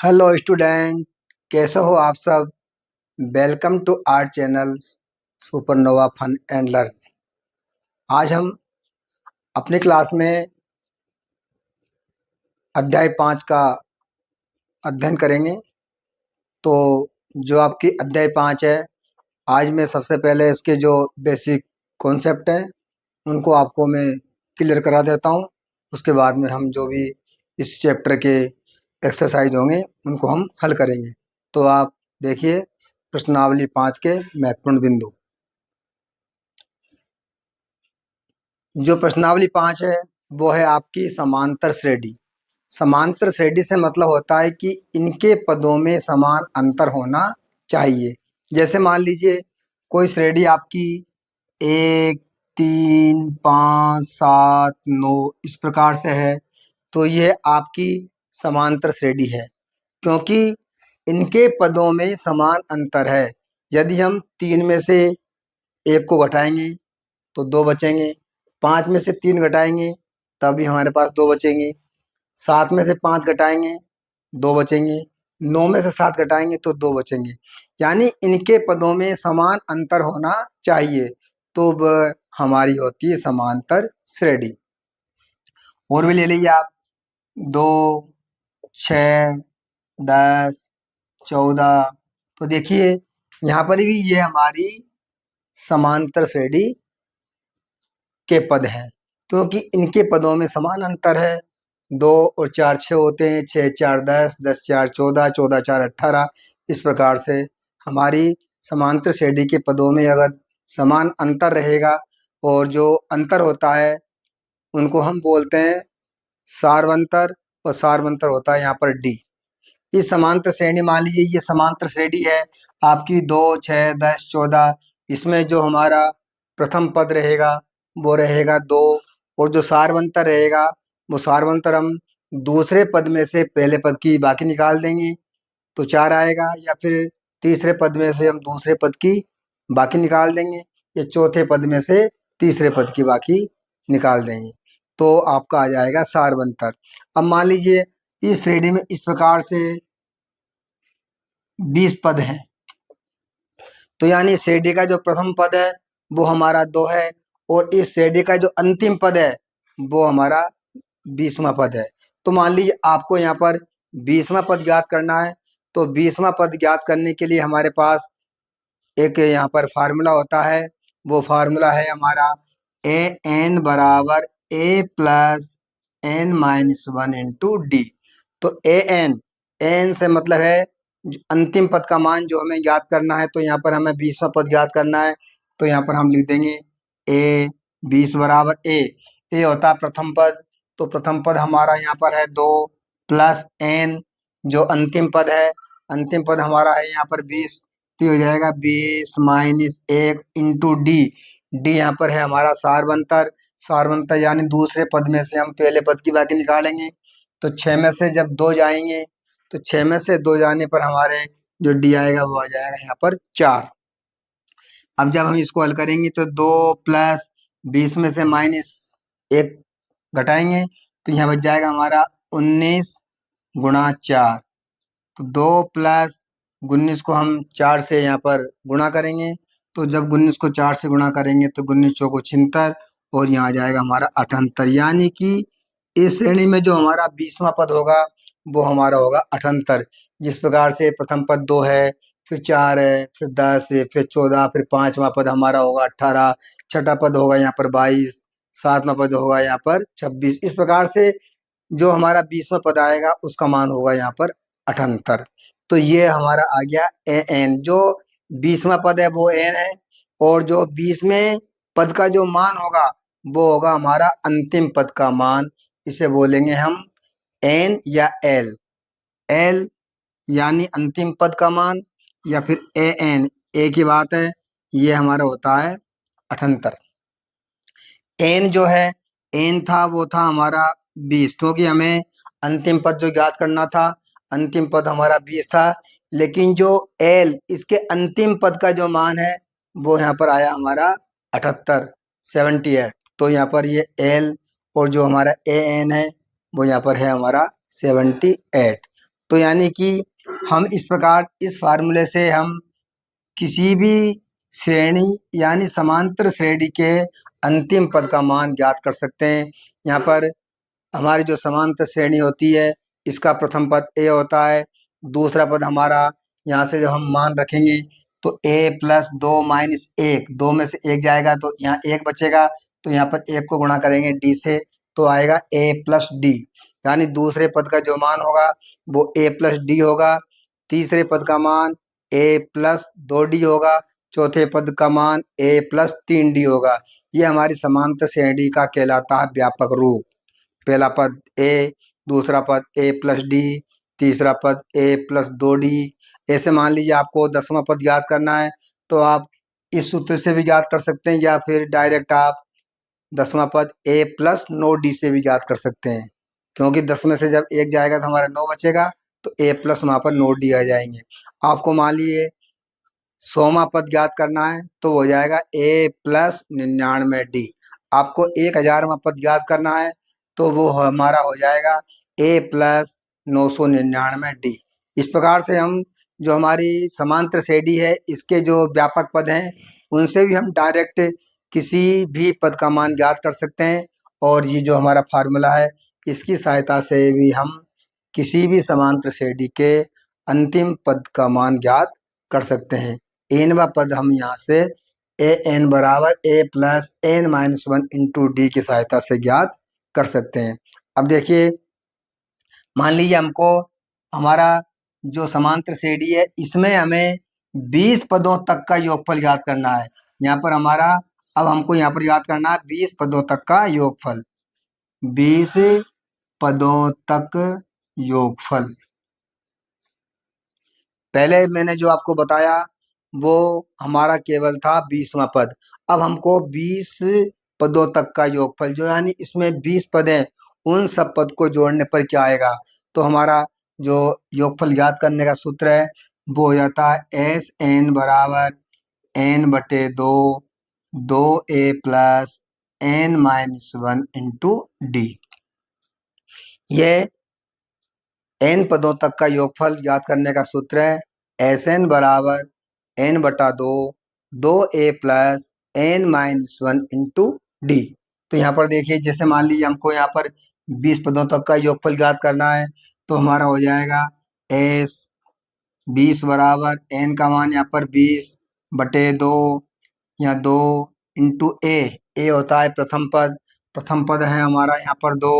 Hello student, कैसे हो आप सब। Welcome to our channel Supernova Fun and Learn. आज हम अपनी क्लास में अध्याय 5 का अध्ययन करेंगे। तो जो आपकी अध्याय 5 है, आज मैं सबसे पहले इसके जो बेसिक कॉन्सेप्ट हैं उनको आपको मैं क्लियर करा देता हूँ। उसके बाद में हम जो भी इस चैप्टर के एक्सरसाइज होंगे उनको हम हल करेंगे। तो आप देखिए प्रश्नावली 5 के महत्वपूर्ण बिंदु। जो प्रश्नावली 5 है वो है आपकी समांतर श्रेणी। समांतर श्रेणी से मतलब होता है कि इनके पदों में समान अंतर होना चाहिए। जैसे मान लीजिए कोई श्रेणी आपकी 1, 3, 5, 7, 9 इस प्रकार से है, तो ये आपकी समांतर श्रेणी है, क्योंकि इनके पदों में समान अंतर है। यदि हम 3 में से 1 को घटाएंगे तो 2 बचेंगे, 5 में से 3 घटाएंगे तभी हमारे पास 2 बचेंगे, 7 में से 5 घटाएंगे 2 बचेंगे, 9 में से 7 घटाएंगे तो 2 बचेंगे। यानी इनके पदों में समान अंतर होना चाहिए, तो वह हमारी होती है समांतर श्रेणी। और भी ले लीजिए आप 2, 6, 10, 14। तो देखिए यहाँ पर भी ये हमारी समांतर श्रेणी के पद हैं, क्योंकि इनके पदों में समान अंतर है। 2 और 4 6 होते हैं, 6 4 10, 10 4 14, 14 4 18। इस प्रकार से हमारी समांतर श्रेणी के पदों में अगर समान अंतर रहेगा और जो अंतर होता है उनको हम बोलते हैं सार्वंतर, और सार्वंतर होता है यहाँ पर डी। इस समांतर श्रेणी मान लीजिए ये समांतर श्रेणी है आपकी 2 6 10 14। इसमें जो हमारा प्रथम पद रहेगा वो रहेगा 2, और जो सारवंतर रहेगा वो सारवंतर हम दूसरे पद में से पहले पद की बाकी निकाल देंगे तो 4 आएगा, या फिर तीसरे पद में से हम दूसरे पद की बाकी निकाल देंगे, या चौथे पद में से तीसरे पद की बाकी निकाल देंगे तो आपका आ जाएगा सारवंतर। अब मान लीजिए इस श्रेणी में इस प्रकार से 20 पद हैं, तो यानी श्रेणी का जो प्रथम पद है वो हमारा 2 है, और इस श्रेणी का जो अंतिम पद है वो हमारा 20वां पद है। तो मान लीजिए आपको यहाँ पर 20वां पद ज्ञात करना है, तो 20वां पद ज्ञात करने के लिए हमारे पास एक यहाँ पर फार्मूला होता है। वो फार्मूला है हमारा ए एन बराबर A plus N minus 1 into D. तो ए एन से मतलब है अंतिम पद का मान जो हमें ज्ञात करना है, तो यहाँ पर हमें 20वां पद ज्ञात करना है, तो यहाँ पर हम लिख देंगे ए 20 बराबर ए होता है प्रथम पद, तो प्रथम पद हमारा यहाँ पर है 2 प्लस एन जो अंतिम पद है, अंतिम पद हमारा है यहाँ पर 20, तो हो जाएगा 20 माइनस 1 इंटू डी। डी यहाँ पर है हमारा सारवंतर, सारवंतर यानी दूसरे पद में से हम पहले पद की बाकी निकालेंगे, तो 6 में से जब 2 जाएंगे तो 6 में से 2 जाने पर हमारे जो डी आएगा वो आ जाएगा यहाँ पर 4। अब जब हम इसको हल करेंगे तो 2 प्लस 20 में से माइनस 1 घटाएंगे तो यहाँ बच जाएगा हमारा 19 गुणा 4। तो 2 प्लस 19 को हम 4 से यहाँ पर गुणा करेंगे, तो जब 19 को 4 से गुणा करेंगे तो 19 चौको 76, और यहाँ आ जाएगा हमारा 78। यानी कि इस श्रेणी में जो हमारा 20वां पद होगा वो हमारा होगा 78। जिस प्रकार से प्रथम पद 2 है, फिर 4 है, फिर 10 है, फिर 14, फिर 5वां पद हमारा होगा 18, छठा पद होगा यहाँ पर 22, 7वां पद होगा यहाँ पर 26। इस प्रकार से जो हमारा 20वां पद आएगा उसका मान होगा यहाँ पर 78। तो ये हमारा आ गया ए एन। जो 20वां पद है वो एन है, और जो 20वें पद का जो मान होगा वो होगा हमारा अंतिम पद का मान। इसे बोलेंगे हम एन या एल। एल यानी अंतिम पद का मान, या फिर ए एन, एक ही बात है, ये हमारा होता है 78। एन जो है, एन था वो था हमारा 20, क्योंकि हमें अंतिम पद जो ज्ञात करना था अंतिम पद हमारा 20 था, लेकिन जो एल इसके अंतिम पद का जो मान है वो यहाँ पर आया हमारा 78, 78। तो यहाँ पर ये एल और जो हमारा ए एन है वो यहाँ पर है हमारा 78। तो यानी कि हम इस प्रकार इस फार्मूले से हम किसी भी श्रेणी यानी समांतर श्रेणी के अंतिम पद का मान ज्ञात कर सकते हैं। यहाँ पर हमारी जो समांतर श्रेणी होती है इसका प्रथम पद ए होता है, दूसरा पद हमारा यहाँ से जब हम मान रखेंगे तो ए प्लस 2 - 1, 2 में से 1 जाएगा तो यहाँ 1 बचेगा, तो यहाँ पर 1 को गुणा करेंगे डी से तो आएगा ए प्लस डी, यानी दूसरे पद का जो मान होगा वो ए प्लस डी होगा, तीसरे पद का मान ए प्लस 2 डी होगा, चौथे पद का मान ए प्लस 3 डी होगा। ये हमारी समांतर श्रेणी का कहलाता है व्यापक रूप। पहला पद ए, दूसरा पद ए प्लस डी, तीसरा पद ए प्लस 2 डी। ऐसे मान लीजिए आपको 10वां पद याद करना है तो आप इस सूत्र से भी याद कर सकते हैं या फिर डायरेक्ट आप 10वां पद ए प्लस 9 डी से भी याद कर सकते हैं, क्योंकि 10 में से जब 1 जाएगा तो हमारा 9 बचेगा तो ए प्लस वहाँ पर 9 डी आ जाएंगे। आपको मान लीजिए 100वां पद याद करना है तो हो जाएगा ए प्लस 99 डी। आपको 1000वां पद याद करना है तो वो हमारा हो जाएगा ए प्लस 999 डी। इस प्रकार से हम जो हमारी समांतर श्रेणी है इसके जो व्यापक पद हैं उनसे भी हम डायरेक्ट किसी भी पद का मान ज्ञात कर सकते हैं, और ये जो हमारा फार्मूला है इसकी सहायता से भी हम किसी भी समांतर श्रेणी के अंतिम पद का मान ज्ञात कर सकते हैं। एनवा पद हम यहाँ से ए एन बराबर A plus N minus 1 into D की सहायता से ज्ञात कर सकते हैं। अब देखिए मान लीजिए हमको हमारा जो समांतर श्रेणी है इसमें हमें 20 पदों तक का योगफल ज्ञात करना है। यहाँ पर हमारा अब हमको यहाँ पर याद करना है 20 पदों तक का योगफल, 20 पदों तक योगफल। पहले मैंने जो आपको बताया वो हमारा केवल था 20वां पद। अब हमको 20 पदों तक का योगफल जो यानी इसमें 20 पद हैं उन सब पद को जोड़ने पर क्या आएगा, तो हमारा जो योगफल याद करने का सूत्र है वो हो जाता है एस एन बराबर एन बटे 2, 2 A plus N minus 1 into D. ये एन पदों तक का योगफल याद करने का सूत्र है एस एन बराबर एन बटा 2, 2 A plus N minus 1 into D. तो यहाँ पर देखिए जैसे मान लीजिए हमको यहाँ पर 20 पदों तक का योगफल याद करना है तो हमारा हो जाएगा एस 20 बराबर एन का मान यहाँ पर 20 बटे 2 या 2 इंटू ए होता है प्रथम पद, प्रथम पद है हमारा यहाँ पर 2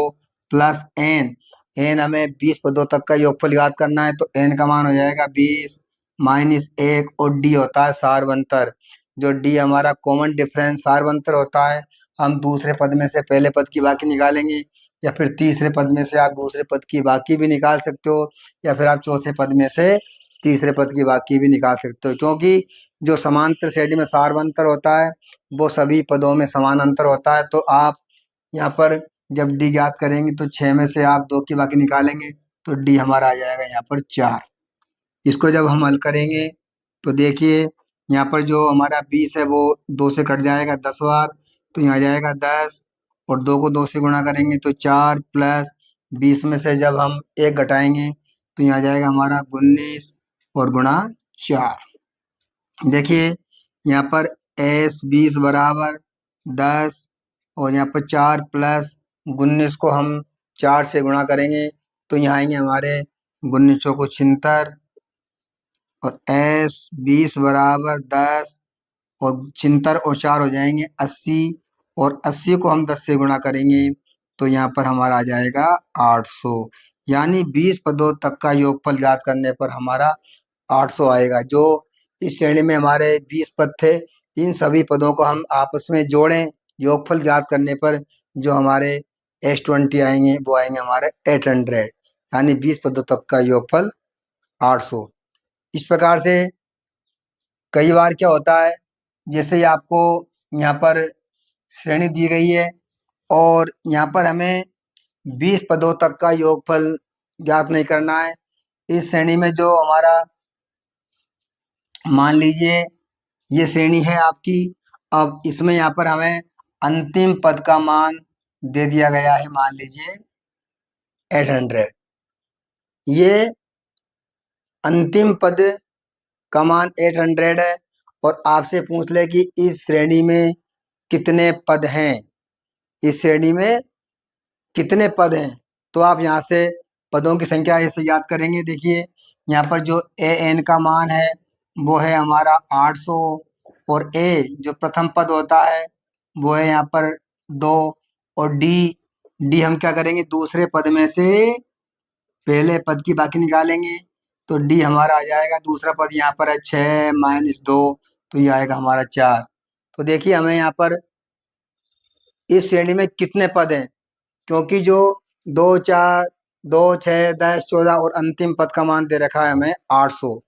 प्लस एन, एन हमें 20 पदों तक का योगफल याद करना है तो एन का मान हो जाएगा 20 माइनस 1 और डी होता है सारवंतर, जो डी हमारा कॉमन डिफरेंस सारवंतर होता है। हम दूसरे पद में से पहले पद की बाकी निकालेंगे या फिर तीसरे पद में से आप दूसरे पद की बाकी भी निकाल सकते हो या फिर आप चौथे पद में से तीसरे पद की बाकी भी निकाल सकते हो, क्योंकि जो समांतर श्रेणी में सारवंतर होता है वो सभी पदों में समान अंतर होता है। तो आप यहाँ पर जब डी ज्ञात करेंगे तो 6 में से आप 2 की बाकी निकालेंगे तो डी हमारा आ जाएगा यहाँ पर 4। इसको जब हम हल करेंगे तो देखिए यहाँ पर जो हमारा 20 है वो 2 से कट जाएगा 10 बार, तो यहाँ आ जाएगा 10 और 2 को 2 से गुणा करेंगे तो 4 प्लस 20 में से जब हम 1 घटाएंगे तो यहाँ आ जाएगा हमारा 19 और गुणा 4। देखिए यहाँ पर एस 20 बराबर 10 और यहाँ पर 4 प्लस 19 को हम 4 से गुणा करेंगे तो यहाँ आएंगे हमारे 19 चौको 76 और एस 20 बराबर 10 और 76 और 4 हो जाएंगे 80 और 80 को हम 10 से गुणा करेंगे तो यहाँ पर हमारा आ जाएगा 800, यानी 20 पदों तक का योगफल ज्ञात करने पर हमारा 800 आएगा। जो इस श्रेणी में हमारे 20 पद थे इन सभी पदों को हम आपस में जोड़ें योगफल ज्ञात करने पर जो हमारे S20 आएंगे वो आएंगे हमारे 800, यानी 20 पदों तक का योगफल 800। इस प्रकार से कई बार क्या होता है जैसे ही आपको यहाँ पर श्रेणी दी गई है और यहाँ पर हमें 20 पदों तक का योगफल ज्ञात नहीं करना है। इस श्रेणी में जो हमारा मान लीजिए ये श्रेणी है आपकी, अब इसमें यहाँ पर हमें अंतिम पद का मान दे दिया गया है मान लीजिए 800। ये अंतिम पद का मान 800 है और आपसे पूछ ले कि इस श्रेणी में कितने पद हैं, इस श्रेणी में कितने पद हैं, तो आप यहाँ से पदों की संख्या ऐसे याद करेंगे। देखिए यहाँ पर जो ए एन का मान है वो है हमारा 800 और ए जो प्रथम पद होता है वो है यहाँ पर 2 और डी डी हम क्या करेंगे दूसरे पद में से पहले पद की बाकी निकालेंगे तो डी हमारा आ जाएगा। दूसरा पद यहाँ पर है 6 - 2 तो ये आएगा हमारा 4। तो देखिए हमें यहाँ पर इस श्रेणी में कितने पद हैं, क्योंकि जो 2 4 2 6 10 14 और अंतिम पद का मान दे रखा है हमें 800,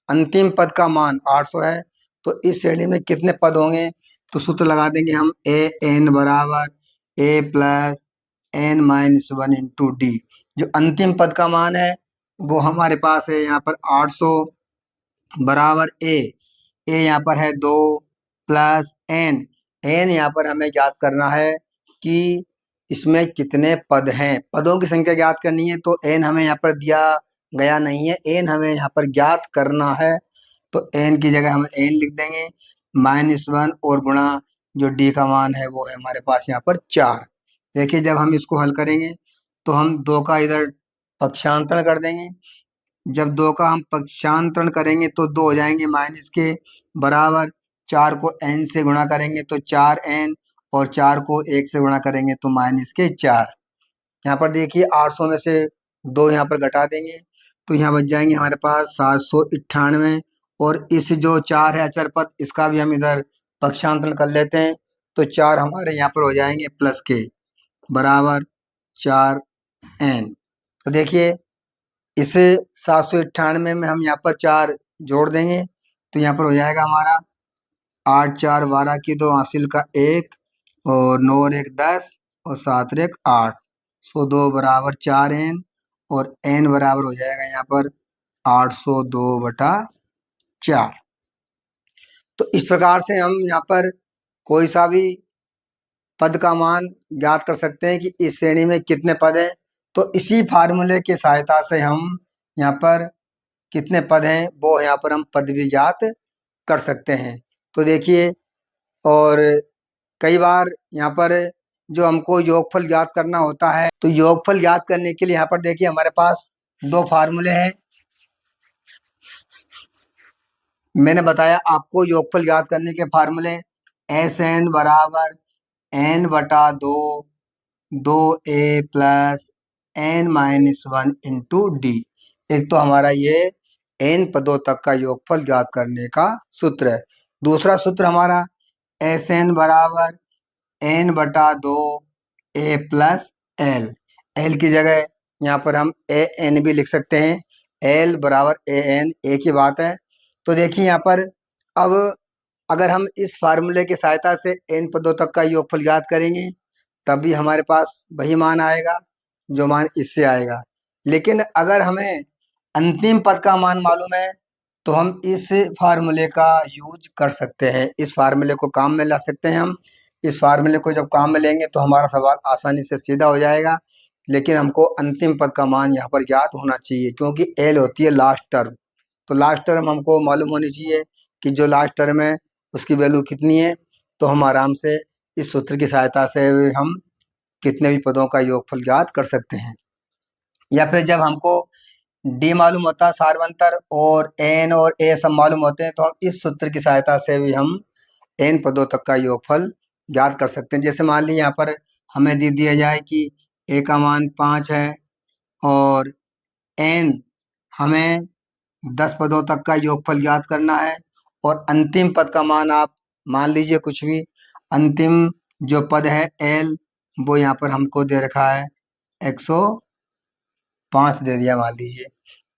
अंतिम पद का मान 800 है। तो इस श्रेणी में कितने पद होंगे, तो सूत्र लगा देंगे हम ए एन बराबर A plus N minus 1 into D. जो अंतिम पद का मान है वो हमारे पास है यहाँ पर 800 बराबर ए यहाँ पर है 2 प्लस एन एन यहाँ पर हमें याद करना है कि इसमें कितने पद हैं, पदों की संख्या ज्ञात करनी है। तो एन हमें यहाँ पर दिया गया नहीं है, एन हमें यहाँ पर ज्ञात करना है। तो एन की जगह हम एन लिख देंगे -1 और गुणा जो डी का मान है वो है हमारे पास यहाँ पर 4। देखिए जब हम इसको हल करेंगे तो हम 2 का इधर पक्षांतरण कर देंगे। जब 2 का हम पक्षांतरण करेंगे तो 2 हो जाएंगे माइनस के बराबर, 4 को n से गुणा करेंगे तो 4n और 4 को 1 से गुणा करेंगे तो -4। यहाँ पर देखिए 800 में से 2 यहाँ पर घटा देंगे तो यहाँ बच जाएंगे हमारे पास 798 और इस जो 4 है अचर पद इसका भी हम इधर पक्षांतरण कर लेते हैं तो 4 हमारे यहाँ पर हो जाएंगे प्लस के बराबर 4n। तो देखिए इस 798 में हम यहाँ पर 4 जोड़ देंगे तो यहाँ पर हो जाएगा हमारा 8 4 12 की 2 हासिल का 1 और 9 और 1 10 और 7 और 1 8 102 बराबर 4n और n बराबर हो जाएगा यहाँ पर 802/4। तो इस प्रकार से हम यहाँ पर कोई सा भी पद का मान ज्ञात कर सकते हैं कि इस श्रेणी में कितने पद हैं। तो इसी फार्मूले की सहायता से हम यहाँ पर कितने पद हैं वो यहाँ पर हम पद भी ज्ञात कर सकते हैं। तो देखिए और कई बार यहाँ पर जो हमको योगफल ज्ञात करना होता है तो योगफल ज्ञात करने के लिए यहाँ पर देखिए हमारे पास 2 फार्मूले हैं। मैंने बताया आपको योगफल ज्ञात करने के फार्मूले एस एन बराबर n/2 2a plus n-1 into D. एक तो हमारा ये n पदों तक का योगफल ज्ञात करने का सूत्र है। दूसरा सूत्र हमारा एस एन बराबर n/2 a plus L, L की जगह यहाँ पर हम ए एन भी लिख सकते हैं, एल बराबर ए एन एक ही बात है। तो देखिए यहाँ पर अब अगर हम इस फार्मूले की सहायता से n पदों तक का योगफल ज्ञात करेंगे तब भी हमारे पास वही मान आएगा जो मान इससे आएगा। लेकिन अगर हमें अंतिम पद का मान मालूम है तो हम इस फार्मूले का यूज कर सकते हैं, इस फार्मूले को काम में ला सकते हैं। हम इस फार्मूले को जब काम में लेंगे तो हमारा सवाल आसानी से सीधा हो जाएगा। लेकिन हमको अंतिम पद का मान यहाँ पर ज्ञात होना चाहिए क्योंकि एल होती है लास्ट टर्म। तो लास्ट टर्म हमको मालूम होनी चाहिए कि जो लास्ट टर्म है उसकी वैल्यू कितनी है। तो हम आराम से इस सूत्र की सहायता से हम कितने भी पदों का योगफल ज्ञात कर सकते हैं। या फिर जब हमको डी मालूम होता है सार्वंतर और एन और ए सब मालूम होते हैं तो हम इस सूत्र की सहायता से भी हम एन पदों तक का योगफल ज्ञात कर सकते हैं। जैसे मान लीजिए यहाँ पर हमें दे दिया जाए कि ए का मान 5 है और एन हमें 10 पदों तक का योगफल ज्ञात करना है और अंतिम पद का मान आप मान लीजिए कुछ भी, अंतिम जो पद है एल वो यहाँ पर हमको दे रखा है 105 दे दिया मान लीजिए।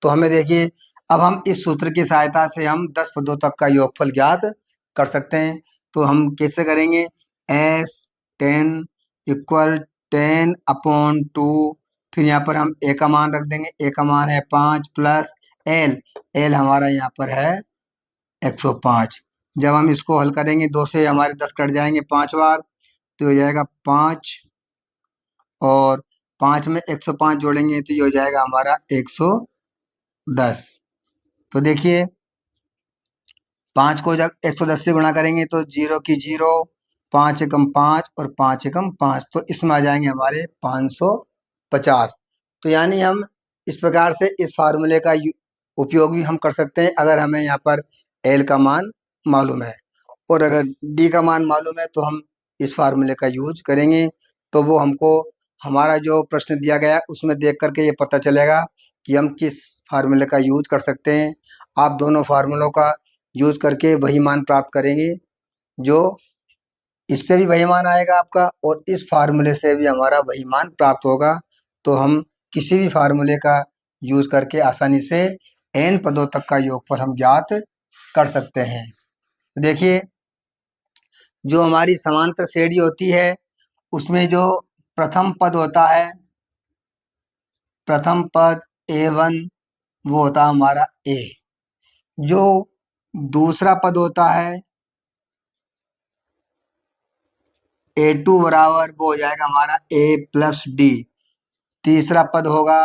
तो हमें देखिए अब हम इस सूत्र की सहायता से हम 10 पदों तक का योगफल ज्ञात कर सकते हैं। तो हम कैसे करेंगे, एस 10 इक्वल 10/2 फिर यहाँ पर हम ए का मान रख देंगे, ए का मान है 5 प्लस एल, एल हमारा यहाँ पर है 105। जब हम इसको हल करेंगे 2 से हमारे 10 कट जाएंगे 5 बार तो हो जाएगा 5 और 5 में 105 जोड़ेंगे तो ये हो जाएगा हमारा 110। तो देखिए 5 को जब 110 से गुणा करेंगे तो 0 की 0, 5 एकम 5 और 5 एकम 5, तो इसमें आ जाएंगे हमारे 550। तो यानी हम इस प्रकार से इस फार्मूले का उपयोग भी हम कर सकते हैं अगर हमें यहाँ पर एल का मान मालूम है, और अगर डी का मान मालूम है तो हम इस फार्मूले का यूज करेंगे। तो वो हमको हमारा जो प्रश्न दिया गया है उसमें देख करके ये पता चलेगा कि हम किस फार्मूले का यूज कर सकते हैं। आप दोनों फार्मूलों का यूज करके वही मान प्राप्त करेंगे, जो इससे भी वही मान आएगा आपका और इस फार्मूले से भी हमारा वही मान प्राप्त होगा। तो हम किसी भी फार्मूले का यूज करके आसानी से एन पदों तक का योगफल हम ज्ञात कर सकते हैं। तो देखिए जो हमारी समांतर श्रेणी होती है उसमें जो प्रथम पद होता है, प्रथम पद A1 वो होता है हमारा A। जो दूसरा पद होता है A2 बराबर वो हो जाएगा हमारा A प्लस डी। तीसरा पद होगा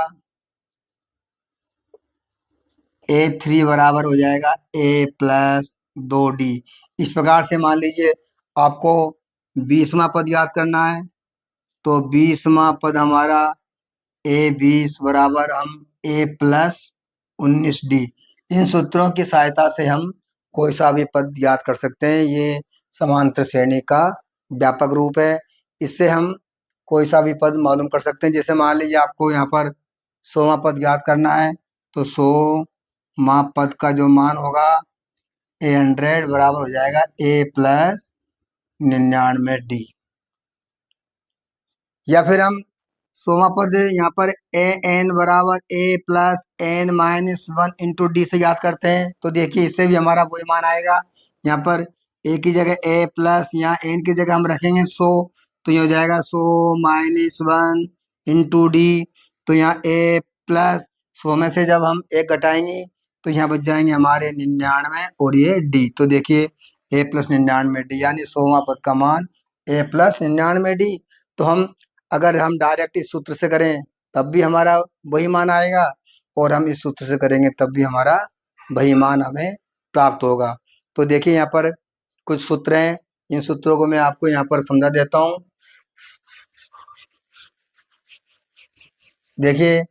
A3 बराबर हो जाएगा A प्लस 2D। इस प्रकार से मान लीजिए आपको 20वां पद याद करना है, तो 20वां पद हमारा A20 बराबर हम A प्लस 19D। इन सूत्रों की सहायता से हम कोई सा भी पद याद कर सकते हैं। ये समांतर श्रेणी का व्यापक रूप है। इससे हम कोई सा भी पद मालूम कर सकते हैं। जैसे मान लीजिए आपको यहाँ पर 100वां पद याद करना है, तो 100वां पद का जो मान होगा A100 बराबर हो जाएगा A प्लस 99D। या फिर हम 100वां पद यहाँ पर AN बराबर A plus N-1 into d से याद करते हैं। तो देखिए इससे भी हमारा वही मान आएगा। यहाँ पर A की जगह A प्लस, यहाँ N की जगह हम रखेंगे 100, तो ये हो जाएगा 100-1 इंटू डी। तो यहाँ A प्लस 100 में से जब हम 1 घटाएंगे तो यहाँ बच जाएंगे हमारे 99 और ये D। तो देखिए A प्लस 99D यानी 100वां पद का मान A प्लस 99D। तो हम अगर हम डायरेक्ट इस सूत्र से करें तब भी हमारा वही मान आएगा, और हम इस सूत्र से करेंगे तब भी हमारा वही मान हमें प्राप्त होगा। तो देखिए यहाँ पर कुछ सूत्र हैं, इन सूत्रों को मैं आपको यहाँ पर समझा देता हूँ। देखिए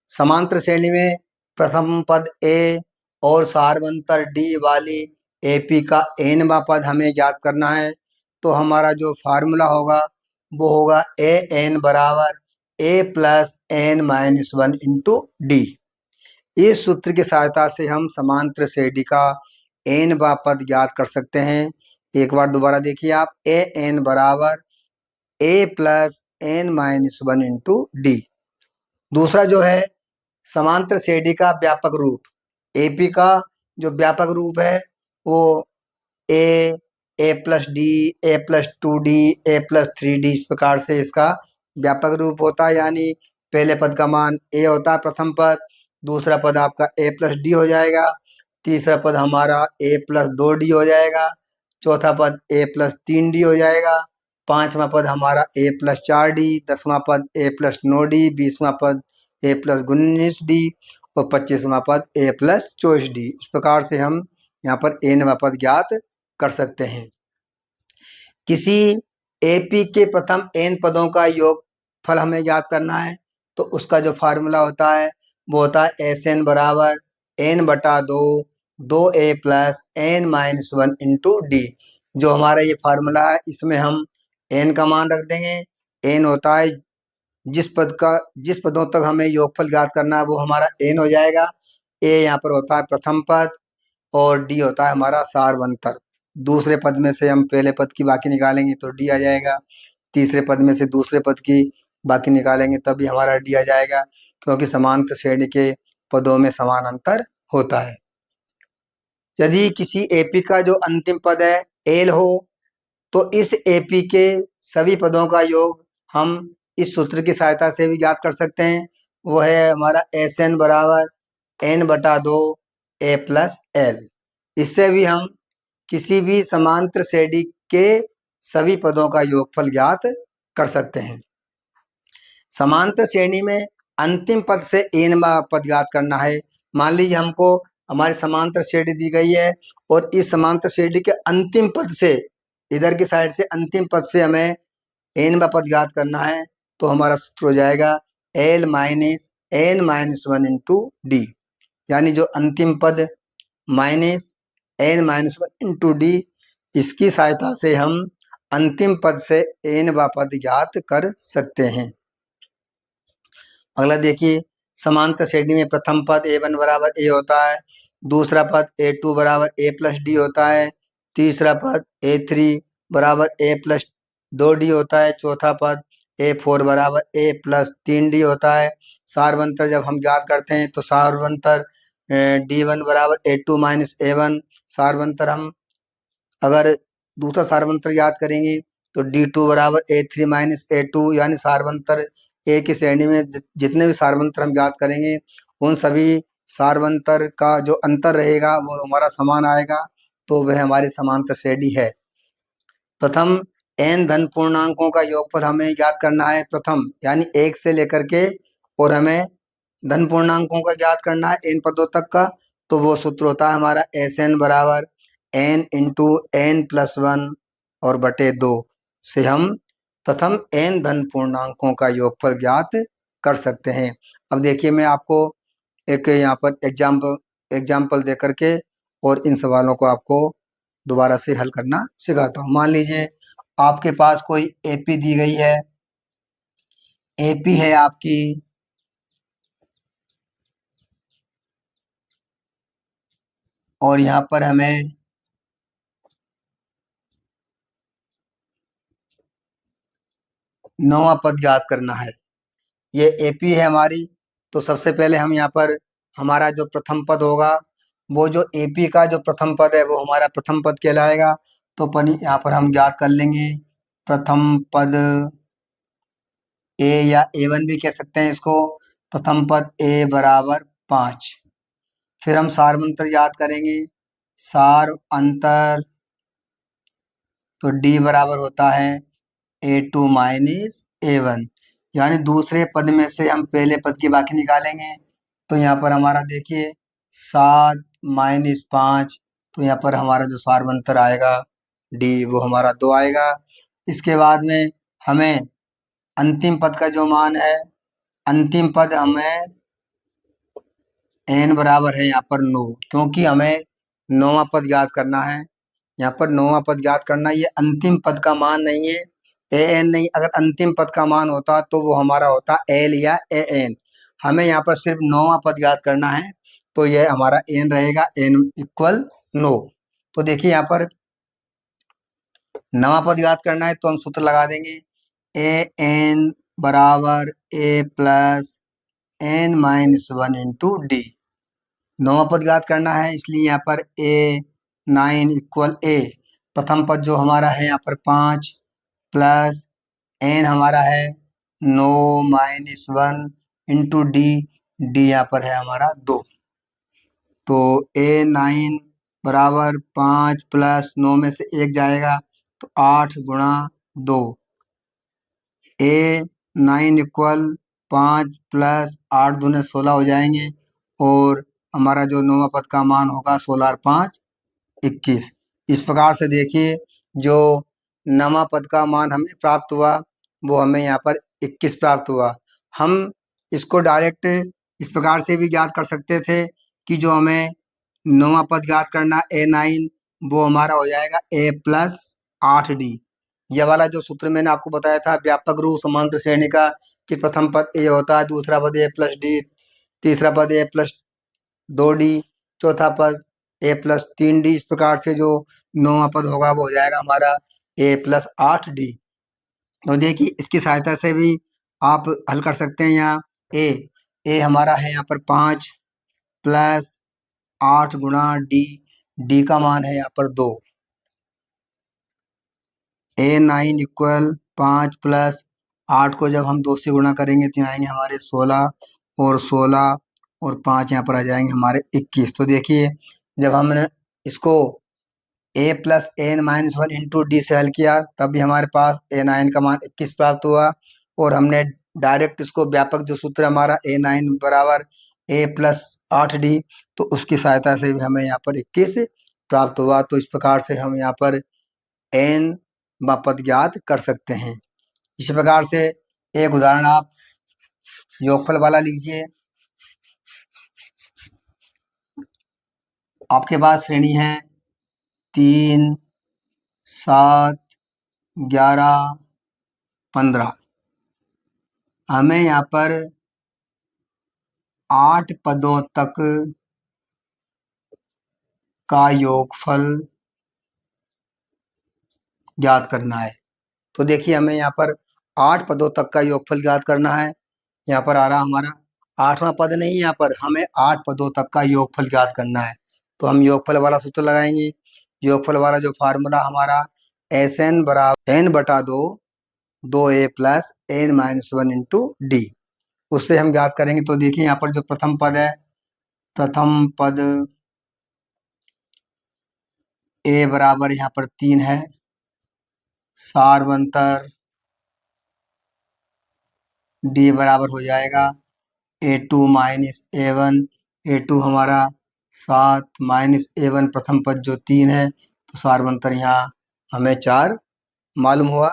समांतर श्रेणी में प्रथम पद ए और सार्वंतर डी वाली एपी का एनवां पद हमें ज्ञात करना है। तो हमारा जो फार्मूला होगा वो होगा ए एन बराबर A plus N-1 into D. इस सूत्र की सहायता से हम समांतर श्रेणी का एनवां पद ज्ञात कर सकते हैं। एक बार दोबारा देखिए आप, ए एन बराबर A plus N-1 into D. दूसरा जो है समांतर श्रेणी का व्यापक रूप, एपी का जो व्यापक रूप है वो ए, ए प्लस डी, ए प्लस 2D, ए प्लस 3D, इस प्रकार से इसका व्यापक रूप होता है। यानी पहले पद का मान ए होता है प्रथम पद, दूसरा पद आपका ए प्लस डी हो जाएगा, तीसरा पद हमारा ए प्लस 2D हो जाएगा, चौथा पद ए प्लस 3D हो जाएगा, पांचवा पद हमारा ए प्लस 4D, 10वां पद ए प्लस 9D, 20वां पद ए प्लस 19D और 25वां पद ए प्लस 24D। इस प्रकार से हम यहाँ पर एनवां पद ज्ञात कर सकते हैं। किसी एपी के प्रथम एन पदों का योगफल हमें ज्ञात करना है, तो उसका जो फार्मूला होता है वो होता है एस एन बराबर एन बटा 2, 2A plus N-1 into D. जो हमारा ये फार्मूला है इसमें हम एन का मान रख देंगे। एन होता है जिस पदों तक हमें योगफल ज्ञात करना है वो हमारा एन हो जाएगा। ए यहाँ पर होता है प्रथम पद और डी होता है हमारा सार्वंतर। दूसरे पद में से हम पहले पद की बाकी निकालेंगे तो डी आ जाएगा, तीसरे पद में से दूसरे पद की बाकी निकालेंगे तब भी हमारा डी आ जाएगा, क्योंकि समांतर श्रेणी के पदों में समान अंतर होता है। यदि किसी एपी का जो अंतिम पद है एल हो तो इस एपी के सभी पदों का योग हम इस सूत्र की सहायता से भी ज्ञात कर सकते हैं। वो है हमारा एस एन बराबर एन बटा 2 ए प्लस एल। इससे भी हम किसी भी समांतर श्रेणी के सभी पदों का योगफल ज्ञात कर सकते हैं। समांतर श्रेणी में अंतिम पद से एनवां पद ज्ञात करना है, मान लीजिए हमको हमारी समांतर श्रेणी दी गई है और इस समांतर श्रेणी के अंतिम पद से, इधर की साइड से अंतिम पद से हमें एन वा पद ज्ञात करना है। तो हमारा सूत्र हो जाएगा l minus n minus one into d, यानी जो अंतिम पद minus n minus one into d, इसकी सहायता से हम अंतिम पद से एन वा पद ज्ञात कर सकते हैं। अगला देखिए, समांतर श्रेणी में प्रथम पद a1 बराबर a होता है, दूसरा पद a2 बराबर a प्लस डी होता है, तीसरा पद a3 बराबर a प्लस 2d होता है, चौथा पद a4 बराबर a प्लस 3d होता है। सारवंतर जब हम ज्ञात करते हैं तो सारवंतर d1 बराबर a2 माइनस a1, सारवंतर हम अगर दूसरा सारवंतर याद करेंगे तो D2 बराबर A3 माइनस A2, यानी सारवंतर ए की श्रेणी में जितने भी सारवंतर हम याद करेंगे उन सभी सारवंतर का जो अंतर रहेगा वो हमारा समान आएगा, तो वह हमारी समांतर श्रेणी है। प्रथम n धन पूर्णांकों का योगफल हमें याद करना है, प्रथम यानी 1 से लेकर के, और हमें धन पूर्णांकों का याद करना है n पदों तक का। तो वो सूत्र होता है हमारा Sn बराबर n into n plus one और बटे 2 से हम प्रथम n धन पूर्णांकों का योगफल ज्ञात कर सकते हैं। अब देखिए, मैं आपको एक यहाँ पर एग्जाम्पल दे करके और इन सवालों को आपको दोबारा से हल करना सिखाता हूँ। मान लीजिए आपके पास कोई एपी दी गई है, एपी है आपकी और यहाँ पर हमें नौवां पद ज्ञात करना है। ये एपी है हमारी, तो सबसे पहले हम यहाँ पर हमारा जो प्रथम पद होगा, वो जो एपी का जो प्रथम पद है वो हमारा प्रथम पद कहलाएगा। तो यहाँ पर हम ज्ञात कर लेंगे प्रथम पद ए, या A1 भी कह सकते हैं इसको। प्रथम पद a बराबर 5। फिर हम सारवंतर याद करेंगे, सार अंतर तो d बराबर होता है A2 माइनस A1, यानी दूसरे पद में से हम पहले पद की बाकी निकालेंगे। तो यहाँ पर हमारा देखिए 7 माइनस 5, तो यहाँ पर हमारा जो सारवंतर आएगा d वो हमारा 2 आएगा। इसके बाद में हमें अंतिम पद का जो मान है, अंतिम पद हमें n बराबर है यहाँ पर 9, क्योंकि हमें नौवां पद याद करना है। यहाँ पर नौवां पद याद करना, ये अंतिम पद का मान नहीं है, an नहीं। अगर अंतिम पद का मान होता तो वो हमारा होता l या an। हमें यहाँ पर सिर्फ नौवां पद याद करना है, तो यह हमारा n रहेगा, n इक्वल 9। तो देखिए यहाँ पर नवा पद याद करना है तो हम सूत्र लगा देंगे an बराबर a plus n minus one into D. नौवा पद याद करना है, इसलिए यहाँ पर a9 इक्वल a, प्रथम पद जो हमारा है यहाँ पर 5 प्लस n हमारा है 9 minus one into D, D यहाँ पर है हमारा 2। तो a9 बराबर 5 प्लस 9 में से 1 जाएगा तो 8 गुणा 2, a9 इक्वल 5 प्लस 8 दूने 16 हो जाएंगे, और हमारा जो नौवां पद का मान होगा 16 और 5 21। इस प्रकार से देखिए जो नवा पद का मान हमें प्राप्त हुआ वो हमें यहाँ पर 21 प्राप्त हुआ। हम इसको डायरेक्ट इस प्रकार से भी ज्ञात कर सकते थे कि जो हमें नौवां पद ज्ञात करना a9, वो हमारा हो जाएगा a प्लस 8d। यह वाला जो सूत्र मैंने आपको बताया था व्यापक रूप समांतर श्रेणी का, कि प्रथम पद a होता है, दूसरा पद a प्लस डी, तीसरा पद a प्लस 2d, चौथा पद a प्लस 3d। इस प्रकार से जो नौवां पद होगा वो हो जाएगा हमारा a प्लस 8d। तो देखिए इसकी सहायता से भी आप हल कर सकते हैं। यहाँ a हमारा है यहाँ पर 5 प्लस 8 गुणा d, d का मान है यहाँ पर 2। a9 इक्वल 5 प्लस 8 को जब हम 2 से गुणा करेंगे तो यहाँ आएंगे हमारे 16, और 16 और 5 यहाँ पर आ जाएंगे हमारे 21। तो देखिए जब हमने इसको a plus N minus one into d से हल किया तब भी हमारे पास a9 का मान 21 प्राप्त हुआ, और हमने डायरेक्ट इसको व्यापक जो सूत्र हमारा a9 बराबर ए प्लस 8d, तो उसकी सहायता से भी हमें यहाँ पर 21 प्राप्त हुआ। तो इस प्रकार से हम यहाँ पर n व पद ज्ञात कर सकते हैं। इसी प्रकार से एक उदाहरण आप योगफल वाला लीजिए। आपके पास श्रेणी है 3, 7, 11, 15। हमें यहाँ पर 8 पदों तक का योगफल ज्ञात करना है। तो देखिए हमें यहाँ पर 8 पदों तक का योगफल ज्ञात करना है। यहाँ पर आ रहा हमारा 8वां पद नहीं, यहाँ पर हमें 8 पदों तक का योगफल ज्ञात करना है। तो हम योगफल वाला सूत्र लगाएंगे। योगफल वाला जो फार्मूला हमारा Sn बराबर n बटा 2a plus n minus 1 into D, उससे हम ज्ञात करेंगे। तो देखिए यहाँ पर जो प्रथम पद है, प्रथम पद a बराबर यहाँ पर 3 है, सार्वंतर d बराबर हो जाएगा a2 माइनस a1। a2 हमारा 7 माइनस a1 प्रथम पद जो 3 है, तो सार्वंतर यहाँ हमें 4 मालूम हुआ।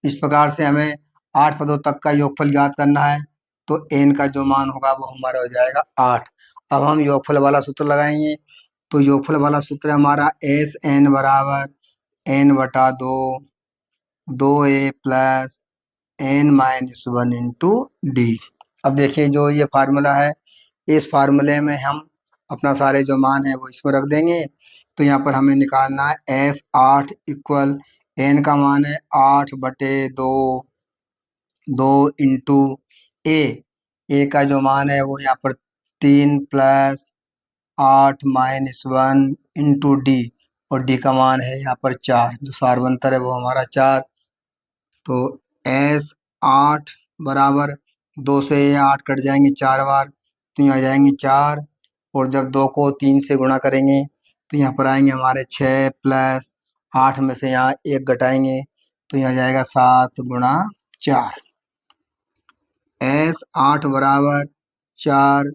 इस प्रकार से हमें 8 पदों तक का योगफल ज्ञात करना है। तो n का जो मान होगा वो हमारा हो जाएगा 8। अब हम योगफल वाला सूत्र लगाएंगे। तो योगफल वाला सूत्र हमारा Sn बराबर n बटा 2a plus n minus 1 into D. अब देखिए जो ये फार्मूला है, इस फार्मूले में हम अपना सारे जो मान है वो इसमें रख देंगे। तो यहाँ पर हमें निकालना है S8 इक्वल n का मान है 8 बटे 2 इंटू ए का जो मान है वो यहाँ पर 3 प्लस 8 माइनस 1 इंटू डी, और डी का मान है यहाँ पर 4, जो सार्वंतर है वो हमारा 4। तो S8 बराबर 2 से 8 कट जाएंगे 4 बार, तो यहाँ आ जाएंगे 4। और जब 2 को 3 से गुणा करेंगे तो यहाँ पर आएंगे हमारे 6 प्लस 8 में से यहाँ 1 घटाएंगे, तो यहाँ जाएगा 7 गुणा 4। S8 बराबर 4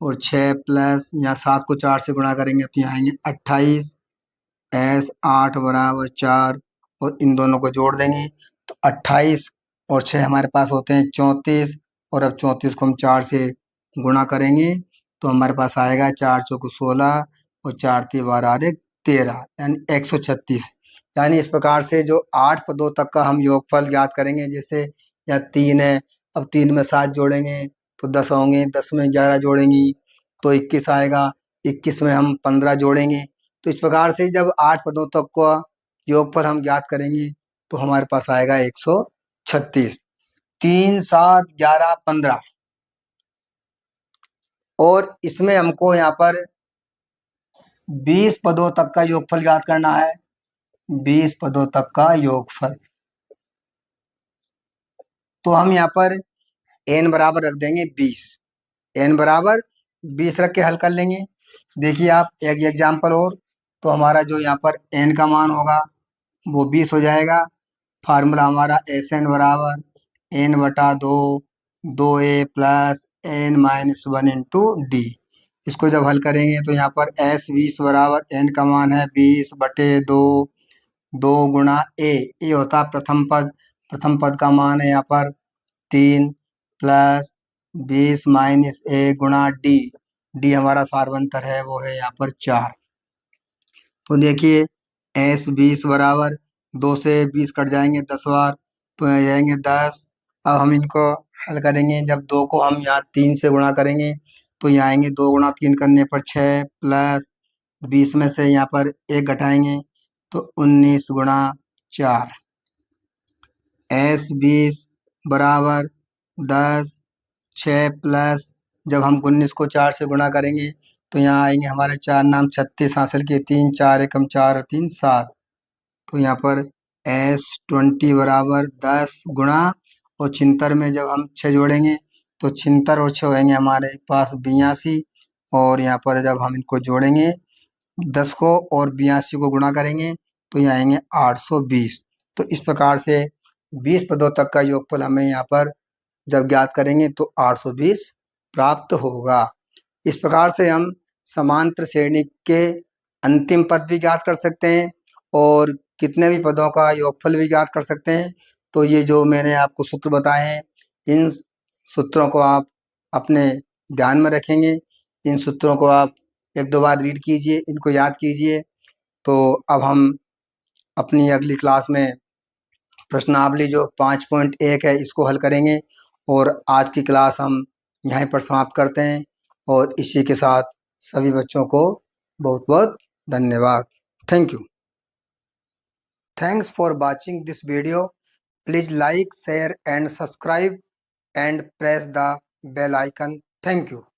और 6 प्लस यहाँ 7 को 4 से गुणा करेंगे तो यहाँ आएंगे 28। S8 बराबर 4 और इन दोनों को जोड़ देंगे तो 28 और 6 हमारे पास होते हैं 34। और अब 34 को हम 4 से गुणा करेंगे तो हमारे पास आएगा 4 चौको 16 और 4 3 12 13, यानी 136। यानी इस प्रकार से जो 8 पदों तक का हम योगफल ज्ञात करेंगे। जैसे यहाँ 3 है, अब 3 में 7 जोड़ेंगे तो 10 होंगे, 10 में 11 जोड़ेंगे तो 21 आएगा, 21 में हम 15 जोड़ेंगे। तो इस प्रकार से जब 8 पदों तक का योगफल हम ज्ञात करेंगे तो हमारे पास आएगा 136। 3 7 11 15, और इसमें हमको यहाँ पर 20 पदों तक का योगफल ज्ञात करना है। 20 पदों तक का योगफल, तो हम यहाँ पर n बराबर रख देंगे 20। n बराबर 20 रख के हल कर लेंगे। देखिए आप एक एग्जाम्पल और, तो हमारा जो यहाँ पर n का मान होगा वो 20 हो जाएगा। फार्मूला हमारा Sn बराबर n बटा 2a plus n minus 1 into D. इसको जब हल करेंगे तो यहाँ पर S20 बराबर n का मान है 20 बटे 2 गुणा ए होता है प्रथम पद। प्रथम पद का मान है यहाँ पर 3 प्लस 20 माइनस ए गुणा डी हमारा सार्वंतर है वो है यहाँ पर 4। तो देखिए S20 बराबर 2 से 20 कट जाएंगे 10 बार, तो यहाँ जाएंगे 10। अब हम इनको हल करेंगे। जब 2 को हम यहाँ 3 से गुणा करेंगे तो यहाँ आएंगे 2 गुणा 3 करने पर 6 प्लस 20 में से यहाँ पर 1 घटाएंगे तो 19 गुणा 4। S20 बराबर 10, 6 प्लस जब हम 19 को 4 से गुणा करेंगे तो यहाँ आएंगे हमारे 4 नाम 36 हासिल किए, 3 4 एकम 4 और 3 7। तो यहाँ पर S20 बराबर 10 गुणा, और 76 में जब हम 6 जोड़ेंगे तो 76 और 6 होंगे हमारे पास 82। और यहाँ पर जब हम इनको जोड़ेंगे 10 को और 82 को गुणा करेंगे तो यहाँ आएंगे 820। तो इस प्रकार से 20 पदों तक का योगफल हमें यहाँ पर जब ज्ञात करेंगे तो 820 प्राप्त होगा। इस प्रकार से हम समांतर श्रेणी के अंतिम पद भी ज्ञात कर सकते हैं और कितने भी पदों का योगफल भी ज्ञात कर सकते हैं। तो ये जो मैंने आपको सूत्र बताए हैं, इन सूत्रों को आप अपने ध्यान में रखेंगे। इन सूत्रों को आप एक दो बार रीड कीजिए, इनको याद कीजिए। तो अब हम अपनी अगली क्लास में प्रश्नावली जो 5.1 है इसको हल करेंगे और आज की क्लास हम यहीं पर समाप्त करते हैं और इसी के साथ सभी बच्चों को बहुत बहुत धन्यवाद। Thank you. Thanks for watching this video. Please like, share and subscribe and press the bell icon. Thank you.